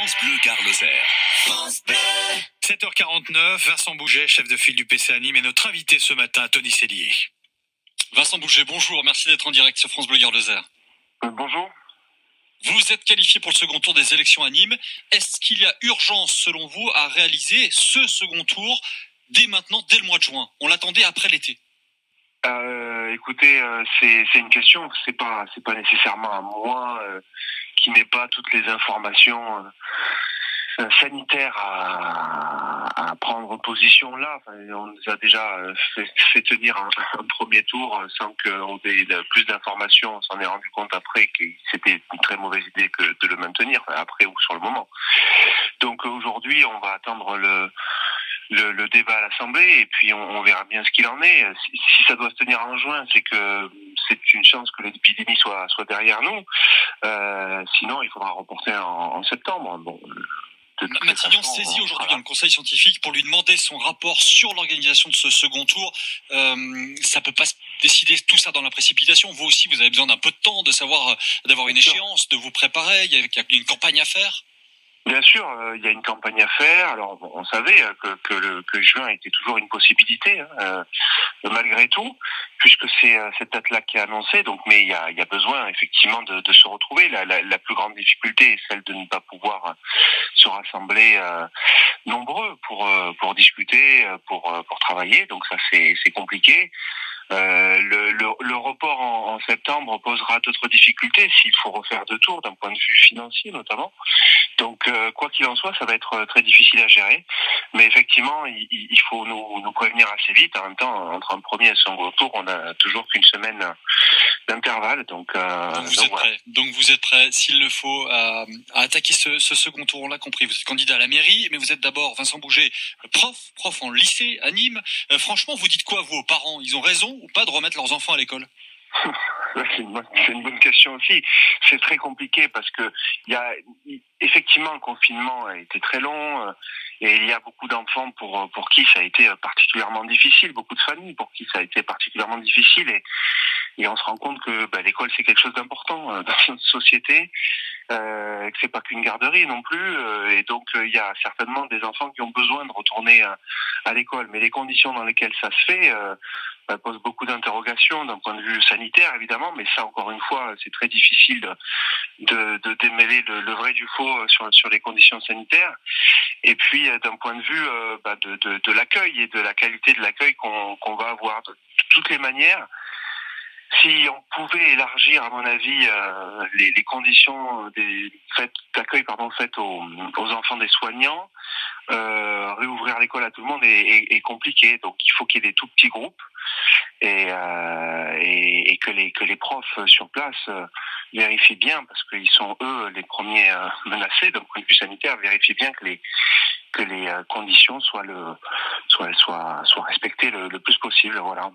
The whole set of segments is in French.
France Bleu Gare Lozère. 7h49, Vincent Bouget, chef de file du PC à Nîmes, et notre invité ce matin, Tony Cellier. Vincent Bouget, bonjour, merci d'être en direct sur France Bleu Gare Lozère. Bonjour. Vous êtes qualifié pour le second tour des élections à Nîmes. Est-ce qu'il y a urgence, selon vous, à réaliser ce second tour dès maintenant, dès le mois de juin? On l'attendait après l'été. Écoutez, c'est une question. C'est pas nécessairement à moi qui n'ai pas toutes les informations sanitaires à prendre position là. Enfin, on nous a déjà fait tenir un premier tour sans qu'on ait plus d'informations. On s'en est rendu compte après que c'était une très mauvaise idée que de le maintenir, après ou sur le moment. Donc aujourd'hui, on va attendre le débat à l'Assemblée et puis on verra bien ce qu'il en est. Si ça doit se tenir en juin, c'est que c'est une chance que l'épidémie soit derrière nous. Sinon, il faudra reporter en septembre. Bon. Matignon saisit aujourd'hui le conseil scientifique pour lui demander son rapport sur l'organisation de ce second tour. Ça peut pas se décider tout ça dans la précipitation. Vous aussi, vous avez besoin d'un peu de temps, d'avoir une échéance, de vous préparer. Il y a une campagne à faire. Bien sûr, il y a une campagne à faire. Alors, on savait que juin était toujours une possibilité, malgré tout, puisque c'est cette date-là qui est annoncée. Donc, mais il y a besoin effectivement de se retrouver. La plus grande difficulté est celle de ne pas pouvoir se rassembler nombreux pour discuter, pour travailler. Donc ça, c'est compliqué. Le report en septembre posera d'autres difficultés s'il faut refaire deux tours d'un point de vue financier notamment. Donc quoi qu'il en soit, ça va être très difficile à gérer. Mais effectivement, il faut nous prévenir assez vite. En même temps, entre un premier et un second tour, on a toujours qu'une semaine d'intervalle. Donc vous êtes prêt, s'il le faut, à attaquer ce second tour. On l'a compris. Vous êtes candidat à la mairie, mais vous êtes d'abord, Vincent Bouget, prof en lycée à Nîmes. Franchement, vous dites quoi, vous, aux parents? Ils ont raison ou pas de remettre leurs enfants à l'école? C'est une bonne question aussi. C'est très compliqué parce que effectivement, le confinement a été très long et il y a beaucoup d'enfants pour qui ça a été particulièrement difficile, beaucoup de familles pour qui ça a été particulièrement difficile et on se rend compte que l'école c'est quelque chose d'important dans notre société, que c'est pas qu'une garderie non plus, et donc il y a certainement des enfants qui ont besoin de retourner à l'école, mais les conditions dans lesquelles ça se fait pose beaucoup d'interrogations d'un point de vue sanitaire évidemment, mais ça encore une fois c'est très difficile de démêler le vrai du faux sur les conditions sanitaires. Et puis d'un point de vue de l'accueil et de la qualité de l'accueil qu'on va avoir de toutes les manières. Si on pouvait élargir, à mon avis, les conditions d'accueil faites aux enfants des soignants, réouvrir l'école à tout le monde est compliqué. Donc il faut qu'il y ait des tout petits groupes et que les profs sur place vérifient bien, parce qu'ils sont eux les premiers menacés d'un point de vue sanitaire, vérifient bien que les conditions soient respectées le plus possible. Voilà.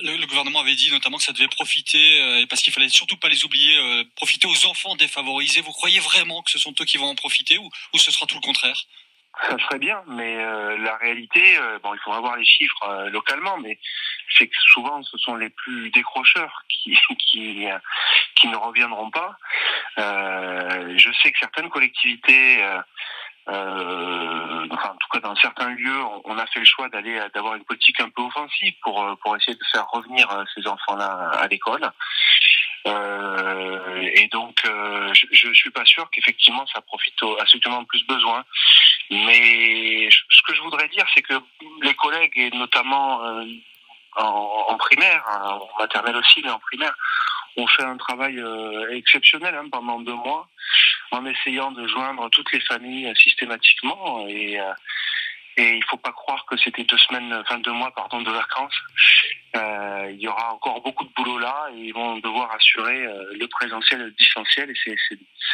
Le gouvernement avait dit notamment que ça devait profiter, parce qu'il fallait surtout pas les oublier, profiter aux enfants défavorisés. Vous croyez vraiment que ce sont eux qui vont en profiter ou ce sera tout le contraire? Ça serait bien, mais la réalité, il faudra voir les chiffres localement, mais c'est que souvent ce sont les plus décrocheurs qui ne reviendront pas. Je sais que certaines collectivités, en tout cas dans certains lieux, on a fait le choix d'avoir une politique un peu offensive pour essayer de faire revenir ces enfants-là à l'école. Et donc je suis pas sûr qu'effectivement ça profite à ceux qui en ont le plus besoin. Mais ce que je voudrais dire, c'est que les collègues, et notamment en primaire, en maternelle aussi, mais en primaire, ont fait un travail exceptionnel pendant 2 mois, en essayant de joindre toutes les familles systématiquement. Et il faut pas croire que c'était 2 mois de vacances. Il y aura encore beaucoup de boulot là, et ils vont devoir assurer le présentiel et le distanciel, et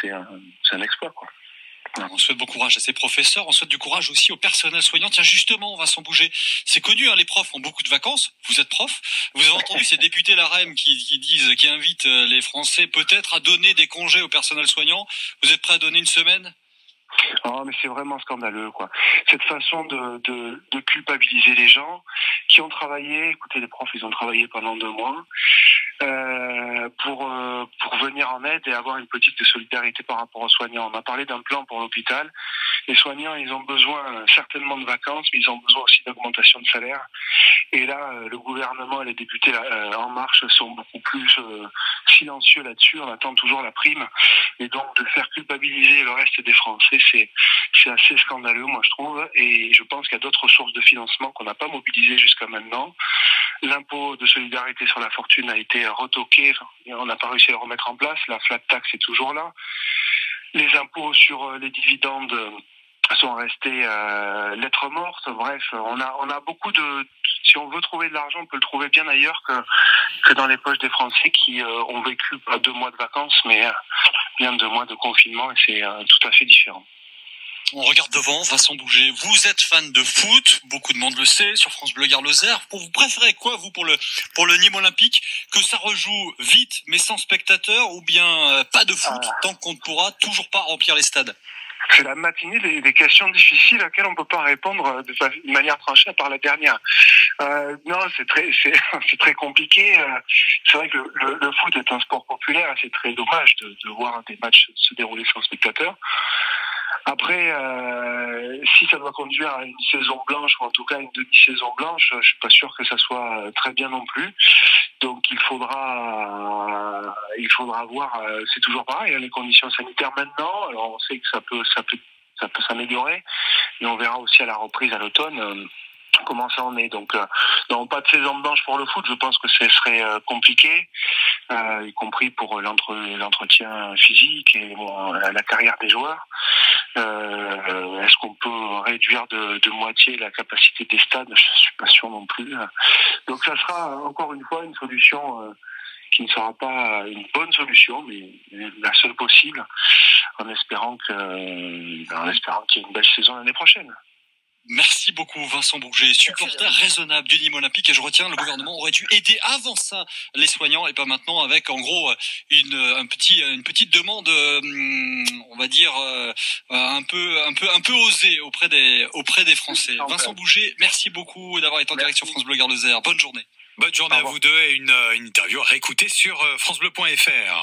c'est un exploit, quoi. On souhaite bon courage à ces professeurs, on souhaite du courage aussi au personnel soignant. Tiens, justement, on va s'en bouger. C'est connu, les profs ont beaucoup de vacances. Vous êtes prof. Vous avez entendu ces députés LaREM qui invitent les Français peut-être à donner des congés au personnel soignant. Vous êtes prêts à donner une semaine? Oh, mais c'est vraiment scandaleux, quoi. Cette façon de culpabiliser les gens qui ont travaillé. Écoutez, les profs, ils ont travaillé pendant 2 mois pour venir en aide et avoir une politique de solidarité par rapport aux soignants. On a parlé d'un plan pour l'hôpital. Les soignants, ils ont besoin certainement de vacances, mais ils ont besoin aussi d'augmentation de salaire. Et là, le gouvernement et les députés En Marche sont beaucoup plus silencieux là-dessus. On attend toujours la prime. Et donc, de faire culpabiliser le reste des Français, c'est assez scandaleux, moi, je trouve. Et je pense qu'il y a d'autres sources de financement qu'on n'a pas mobilisées jusqu'à maintenant. L'impôt de solidarité sur la fortune a été retoqué. On n'a pas réussi à le remettre en place. La flat tax est toujours là. Les impôts sur les dividendes sont restés lettres mortes. Bref, on a beaucoup de... Si on veut trouver de l'argent, on peut le trouver bien ailleurs que dans les poches des Français qui ont vécu pas 2 mois de vacances, mais bien 2 mois de confinement, et c'est tout à fait différent. On regarde devant, Vincent Bouget. Vous êtes fan de foot, beaucoup de monde le sait, sur France Bleu Gard-Lozère. Vous préférez quoi, vous, pour le Nîmes Olympique? Que ça rejoue vite, mais sans spectateurs, ou bien pas de foot, tant qu'on ne pourra toujours pas remplir les stades? C'est la matinée des questions difficiles auxquelles on ne peut pas répondre de manière tranchée par la dernière. Non, c'est très compliqué. C'est vrai que le foot est un sport populaire et c'est très dommage de voir des matchs se dérouler sans spectateurs. Après, si ça doit conduire à une saison blanche, ou en tout cas une demi-saison blanche, je suis pas sûr que ça soit très bien non plus. Donc il faudra voir. C'est toujours pareil, les conditions sanitaires maintenant. Alors on sait que ça peut s'améliorer, et on verra aussi à la reprise à l'automne comment ça en est. Donc non, pas de saison blanche pour le foot. Je pense que ce serait compliqué, y compris pour l'entretien physique et la carrière des joueurs. Est-ce qu'on peut réduire de moitié la capacité des stades? Je suis pas sûr non plus. Donc ça sera encore une fois une solution qui ne sera pas une bonne solution, mais la seule possible, en espérant qu'il y ait une belle saison l'année prochaine. Merci beaucoup Vincent Bouget, supporter raisonnable du Nîmes Olympique, et je retiens, le gouvernement aurait dû aider avant ça les soignants et pas maintenant avec en gros une petite demande, on va dire un peu osée auprès des Français. Vincent Bouget, merci beaucoup d'avoir été en direct sur France Bleu Gard-Lozère. Bonne journée. Bonne journée à vous deux, et une interview à réécouter sur francebleu.fr.